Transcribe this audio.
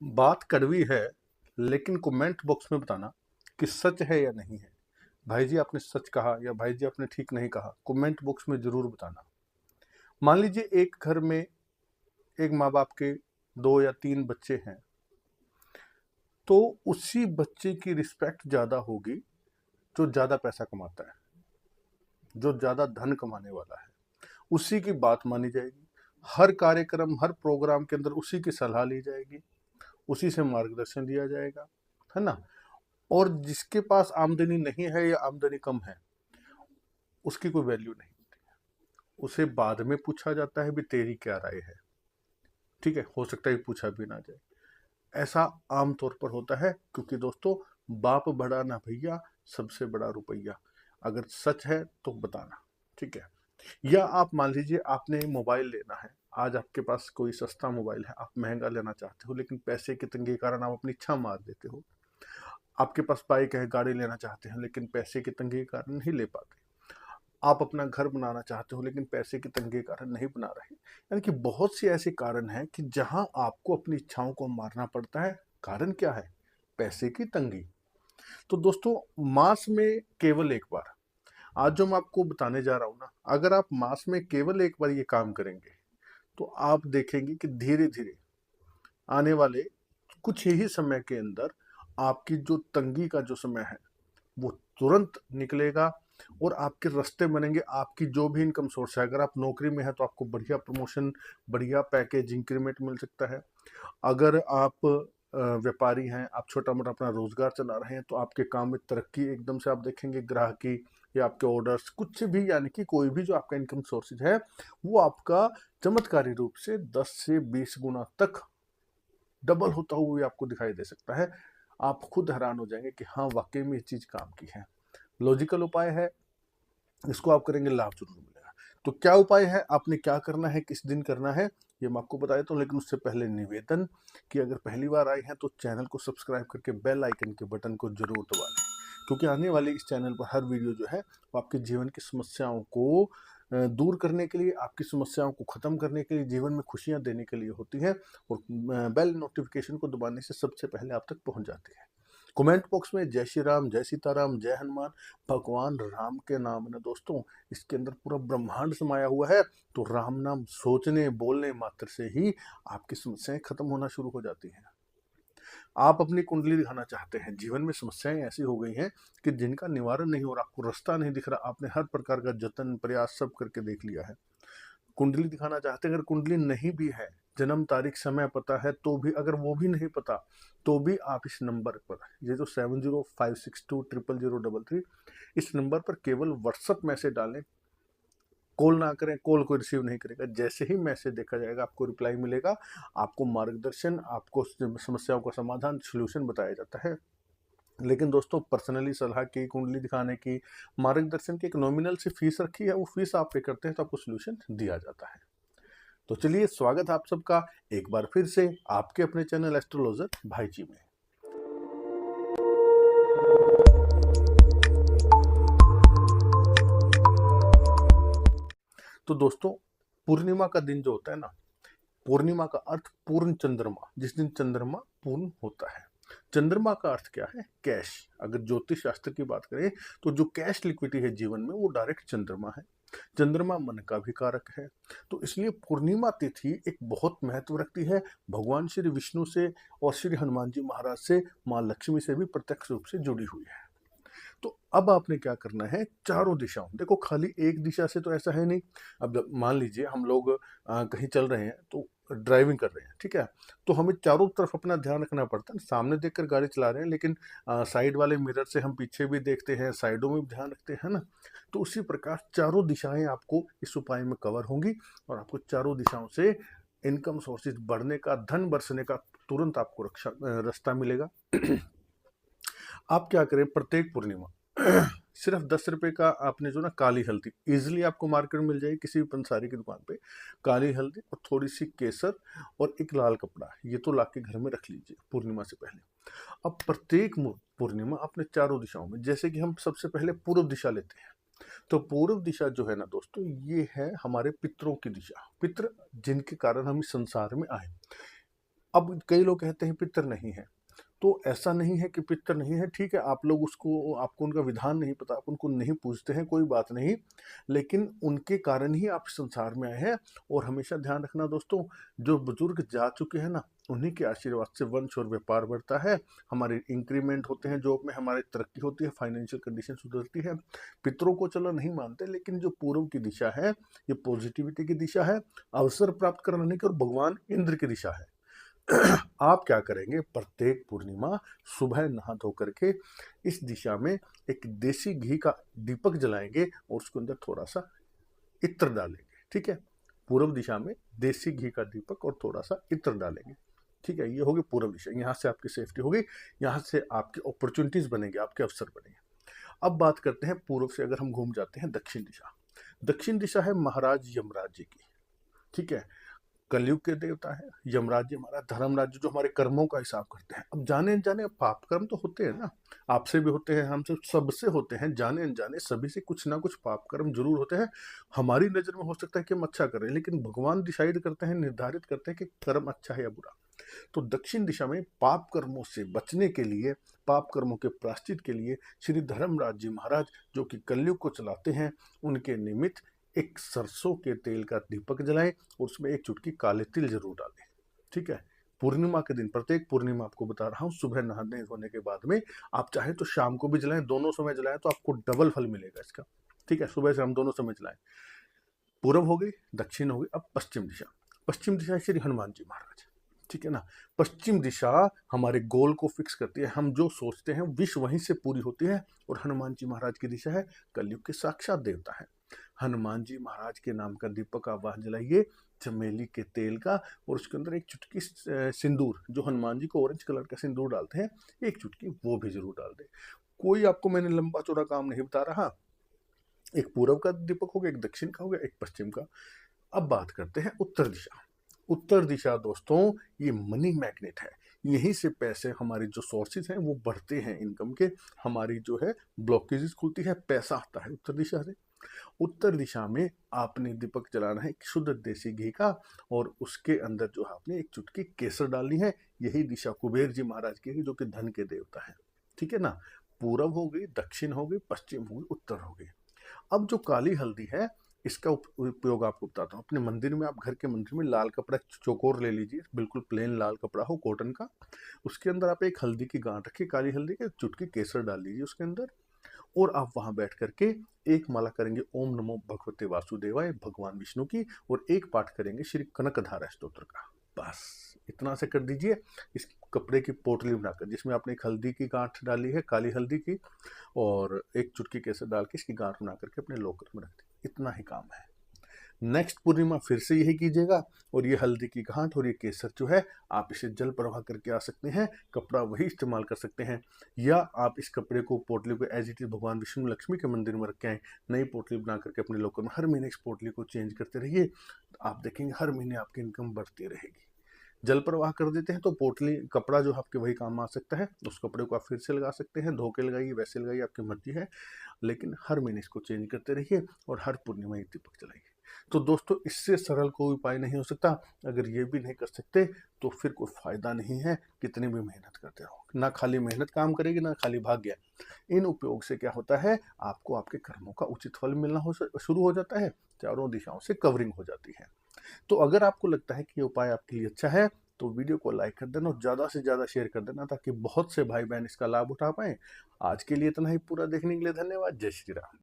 बात कड़वी है, लेकिन कमेंट बॉक्स में बताना कि सच है या नहीं है। भाई जी आपने सच कहा या भाई जी आपने ठीक नहीं कहा, कमेंट बॉक्स में जरूर बताना। मान लीजिए एक घर में एक माँ बाप के 2 या 3 बच्चे हैं, तो उसी बच्चे की रिस्पेक्ट ज्यादा होगी जो ज्यादा पैसा कमाता है, जो ज्यादा धन कमाने वाला है। उसी की बात मानी जाएगी, हर कार्यक्रम हर प्रोग्राम के अंदर उसी की सलाह ली जाएगी, उसी से मार्गदर्शन दिया जाएगा, है ना। और जिसके पास आमदनी नहीं है या आमदनी कम है, उसकी कोई वैल्यू नहीं होती है। उसे बाद में पूछा जाता है भी तेरी क्या राय है। ठीक है, हो सकता है पूछा भी ना जाए। ऐसा आम तौर पर होता है, क्योंकि दोस्तों बाप बड़ा ना भैया, सबसे बड़ा रुपया। अगर सच है तो बताना। ठीक है। या आप मान लीजिए आपने मोबाइल लेना है, आज आपके पास कोई सस्ता मोबाइल है, आप महंगा लेना चाहते हो, लेकिन पैसे की तंगी के कारण आप अपनी इच्छा मार देते हो। आपके पास बाइक है, गाड़ी लेना चाहते हैं, लेकिन पैसे की तंगी के कारण नहीं ले पाते। आप अपना घर बनाना चाहते हो, लेकिन पैसे की तंगी के कारण नहीं बना रहे। यानी कि बहुत से ऐसे कारण हैं कि जहां आपको अपनी इच्छाओं को मारना पड़ता है। कारण क्या है? पैसे की तंगी। तो दोस्तों, मास में केवल एक बार, आज जो मैं आपको बताने जा रहा हूं ना, अगर आप मास में केवल एक बार ये काम करेंगे, तो आप देखेंगे कि धीरे धीरे आने वाले कुछ ही समय के अंदर आपकी जो तंगी का जो समय है वो तुरंत निकलेगा, और आपके रास्ते बनेंगे। आपकी जो भी इनकम सोर्स है, अगर आप नौकरी में है तो आपको बढ़िया प्रमोशन, बढ़िया पैकेज, इंक्रीमेंट मिल सकता है। अगर आप व्यापारी हैं, आप छोटा मोटा अपना रोजगार चला रहे हैं, तो आपके काम में तरक्की एकदम से आप देखेंगे। ग्राहकी या आपके ऑर्डर्स कुछ भी, यानी कि कोई भी जो आपका इनकम सोर्सेज है, वो आपका चमत्कारी रूप से 10 से 20 गुना तक डबल होता हुआ भी आपको दिखाई दे सकता है। आप खुद हैरान हो जाएंगे कि हाँ, वाकई में ये चीज काम की है। लॉजिकल उपाय है, इसको आप करेंगे लाभ जरूर मिलेगा। तो क्या उपाय है, आपने क्या करना है, किस दिन करना है, ये मैं आपको बता देता हूँ। लेकिन उससे पहले निवेदन कि अगर पहली बार आए हैं तो चैनल को सब्सक्राइब करके बेल आइकन के बटन को जरूर दबा लें, क्योंकि आने वाले इस चैनल पर हर वीडियो जो है वो आपके जीवन की समस्याओं को दूर करने के लिए, आपकी समस्याओं को खत्म करने के लिए, जीवन में खुशियां देने के लिए होती है। और बेल नोटिफिकेशन को दबाने से सबसे पहले आप तक पहुंच जाती है। कमेंट बॉक्स में जय श्री राम, जय सीताराम, जय हनुमान, भगवान राम के नाम है ना दोस्तों, इसके अंदर पूरा ब्रह्मांड समाया हुआ है। तो राम नाम सोचने बोलने मात्र से ही आपकी समस्याएं खत्म होना शुरू हो जाती हैं। आप अपनी कुंडली दिखाना चाहते हैं, जीवन में समस्याएं ऐसी हो गई हैं कि जिनका निवारण नहीं हो रहा, आपको रास्ता नहीं दिख रहा, आपने हर प्रकार का जतन प्रयास सब करके देख लिया है। कुंडली दिखाना चाहते हैं, अगर कुंडली नहीं भी है, जन्म तारीख समय पता है तो भी, अगर वो भी नहीं पता तो भी आप इस नंबर पर, ये जो 7056200033, इस नंबर पर केवल व्हाट्सअप मैसेज डालें। कॉल ना करें, कॉल कोई रिसीव नहीं करेगा। जैसे ही मैसेज देखा जाएगा आपको रिप्लाई मिलेगा, आपको मार्गदर्शन, आपको समस्याओं का समाधान, सोल्यूशन बताया जाता है। लेकिन दोस्तों, पर्सनली सलाह की, कुंडली दिखाने की, मार्गदर्शन की एक नॉमिनल सी फीस रखी है, वो फीस आप पे करते हैं तो आपको सोल्यूशन दिया जाता है। तो चलिए, स्वागत है आप सबका एक बार फिर से आपके अपने चैनल एस्ट्रोलॉजर भाई जी में। तो दोस्तों, पूर्णिमा का दिन जो होता है ना, पूर्णिमा का अर्थ पूर्ण चंद्रमा, जिस दिन चंद्रमा पूर्ण होता है। चंद्रमा का अर्थ क्या है? कैश। अगर ज्योतिष शास्त्र की बात करें तो जो कैश लिक्विडिटी है जीवन में, वो डायरेक्ट चंद्रमा है। चंद्रमा मन का भी कारक है। तो इसलिए पूर्णिमा तिथि एक बहुत महत्व रखती है। भगवान श्री विष्णु से और श्री हनुमान जी महाराज से, माँ लक्ष्मी से भी प्रत्यक्ष रूप से जुड़ी हुई है। तो अब आपने क्या करना है, चारों दिशाओं, देखो खाली एक दिशा से तो ऐसा है नहीं। अब मान लीजिए हम लोग कहीं चल रहे हैं, तो ड्राइविंग कर रहे हैं, ठीक है, तो हमें चारों तरफ अपना ध्यान रखना पड़ता है। सामने देखकर गाड़ी चला रहे हैं, लेकिन साइड वाले मिरर से हम पीछे भी देखते हैं, साइडों में भी ध्यान रखते हैं ना। तो उसी प्रकार चारों दिशाएं आपको इस उपाय में कवर होंगी, और आपको चारों दिशाओं से इनकम सोर्सेज बढ़ने का, धन बरसने का तुरंत आपको रास्ता मिलेगा। आप क्या करें, प्रत्येक पूर्णिमा सिर्फ 10 रुपए का आपने जो ना, काली हल्दी इजिली आपको मार्केट में मिल जाएगी किसी भी पंसारी की दुकान पे। काली हल्दी और थोड़ी सी केसर और एक लाल कपड़ा, ये तो लाके घर में रख लीजिए पूर्णिमा से पहले। अब प्रत्येक पूर्णिमा अपने चारों दिशाओं में, जैसे कि हम सबसे पहले पूर्व दिशा लेते हैं। तो पूर्व दिशा जो है ना दोस्तों, ये है हमारे पितरों की दिशा। पितृ जिनके कारण हम इस संसार में आए। अब कई लोग कहते हैं पितर नहीं है, तो ऐसा नहीं है कि पितर नहीं है, ठीक है, आप लोग उसको आपको उनका विधान नहीं पता, आप उनको नहीं पूछते हैं, कोई बात नहीं, लेकिन उनके कारण ही आप संसार में आए हैं। और हमेशा ध्यान रखना दोस्तों, जो बुजुर्ग जा चुके हैं ना, उन्हीं के आशीर्वाद से वंश और व्यापार बढ़ता है, हमारे इंक्रीमेंट होते हैं जॉब में, हमारी तरक्की होती है, फाइनेंशियल कंडीशन सुधरती है। पितरों को चलो नहीं मानते, लेकिन जो पूर्व की दिशा है, ये पॉजिटिविटी की दिशा है, अवसर प्राप्त कराने की, और भगवान इंद्र की दिशा है। आप क्या करेंगे, प्रत्येक पूर्णिमा सुबह नहा धो करके इस दिशा में एक देसी घी का दीपक जलाएंगे और उसके अंदर थोड़ा सा इत्र डालेंगे, ठीक है। पूर्व दिशा में देसी घी का दीपक और थोड़ा सा इत्र डालेंगे, ठीक है। ये होगी पूर्व दिशा, यहाँ से आपकी सेफ्टी होगी, यहाँ से आपकी अपॉर्चुनिटीज बनेंगे, आपके अवसर बनेंगे। अब बात करते हैं पूर्व से अगर हम घूम जाते हैं दक्षिण दिशा। दक्षिण दिशा है महाराज यमराज जी की, ठीक है। कलयुग के देवता है यमराज जी, हमारा धर्मराज जो हमारे कर्मों का हिसाब करते हैं। अब जाने अनजाने पाप कर्म तो होते हैं ना, आपसे भी होते हैं, हमसे सबसे होते हैं, जाने अनजाने सभी से कुछ ना कुछ पाप कर्म जरूर होते हैं। हमारी नजर में हो सकता है कि हम अच्छा करें, लेकिन भगवान डिसाइड करते हैं, निर्धारित करते हैं कि कर्म अच्छा है या बुरा। तो दक्षिण दिशा में पाप कर्मों से बचने के लिए, पाप कर्मों के प्रायश्चित के लिए श्री धर्मराज जी महाराज जो कि कलयुग को चलाते हैं, उनके निमित्त एक सरसों के तेल का दीपक जलाएं और उसमें एक चुटकी काले तिल जरूर डालें, ठीक है। पूर्णिमा के दिन, प्रत्येक पूर्णिमा आपको बता रहा हूं, सुबह नहाने धोने के बाद में आप चाहे तो शाम को भी जलाएं, दोनों समय जलाएं तो आपको डबल फल मिलेगा इसका, ठीक है। सुबह से हम दोनों समय जलाएं। पूर्व हो गई, दक्षिण हो गई, अब पश्चिम दिशा। पश्चिम दिशा है श्री हनुमान जी महाराज, ठीक है ना। पश्चिम दिशा हमारे गोल को फिक्स करती है, हम जो सोचते हैं विश वहीं से पूरी होती है। और हनुमान जी महाराज की दिशा है कलयुग के साक्षात देवता है। हनुमान जी महाराज के नाम का दीपक आप वहां जलाइए, चमेली के तेल का, और उसके अंदर एक चुटकी सिंदूर, जो हनुमान जी को ऑरेंज कलर का सिंदूर डालते हैं, एक चुटकी वो भी जरूर डाल दे। कोई आपको मैंने लंबा चौड़ा काम नहीं बता रहा। एक पूर्व का दीपक हो गया, एक दक्षिण का हो गया, एक पश्चिम का। अब बात करते हैं उत्तर दिशा। उत्तर दिशा दोस्तों ये मनी मैग्नेट है, यहीं से पैसे, हमारी जो सोर्सेज हैं वो बढ़ते हैं इनकम के, हमारी जो है ब्लॉकेजेस खुलती है, पैसा आता है उत्तर दिशा से। उत्तर दिशा में आपने दीपक जलाना है शुद्ध देसी घी का, और उसके अंदर जो आपने एक चुटकी केसर डालनी है। यही दिशा कुबेर जी महाराज की है जो कि धन के देवता है, ठीक है ना। पूर्व हो गई, दक्षिण हो गई, पश्चिम हो गई, उत्तर हो गई। अब जो काली हल्दी है, इसका उपयोग आपको बताता हूँ। अपने मंदिर में, आप घर के मंदिर में लाल कपड़ा चौकोर ले लीजिए, बिल्कुल प्लेन लाल कपड़ा हो कॉटन का। उसके अंदर आप एक हल्दी की गांठ रखिए, काली हल्दी के, चुटकी केसर डाल लीजिए उसके अंदर, और आप वहां बैठ करके एक माला करेंगे ओम नमो भगवते वासुदेवाय भगवान विष्णु की, और एक पाठ करेंगे श्री कनकधारा स्तोत्र का। बस इतना से कर दीजिए। इस कपड़े की पोटली बनाकर, जिसमें आपने एक हल्दी की गांठ डाली है, काली हल्दी की, और एक चुटकी केसर डाल के इसकी गांठ बना करके अपने लॉकर में रख दी, इतना ही काम है। नेक्स्ट पूर्णिमा फिर से यही कीजिएगा, और ये हल्दी की गांठ और ये केसर जो है, आप इसे जल प्रवाह करके आ सकते हैं, कपड़ा वही इस्तेमाल कर सकते हैं, या आप इस कपड़े को, पोटली को एज इट इज भगवान विष्णु लक्ष्मी के मंदिर में रख के आए, नई पोटली बना करके अपने लॉकर में हर महीने इस पोटली को चेंज करते रहिए। आप देखेंगे हर महीने आपकी इनकम बढ़ती रहेगी। जल प्रवाह कर देते हैं तो पोटली, कपड़ा जो आपके वही काम आ सकता है, उस कपड़े को आप फिर से लगा सकते हैं, धो के लगाइए, वैसे लगाइए, आपकी मर्जी है, लेकिन हर महीने इसको चेंज करते रहिए और हर पूर्णिमा एक दीपक जलाइए। तो दोस्तों इससे सरल कोई उपाय नहीं हो सकता। अगर ये भी नहीं कर सकते तो फिर कोई फायदा नहीं है, कितनी भी मेहनत करते रहो, ना खाली मेहनत काम करेगी, ना खाली भाग्य। इन उपयोग से क्या होता है, आपको आपके कर्मों का उचित फल मिलना शुरू हो जाता है, चारों दिशाओं से कवरिंग हो जाती है। तो अगर आपको लगता है कि ये उपाय आपके लिए अच्छा है, तो वीडियो को लाइक कर देना और ज़्यादा से ज़्यादा शेयर कर देना, ताकि बहुत से भाई बहन इसका लाभ उठा पाएँ। आज के लिए इतना ही, पूरा देखने के लिए धन्यवाद। जय श्री राम।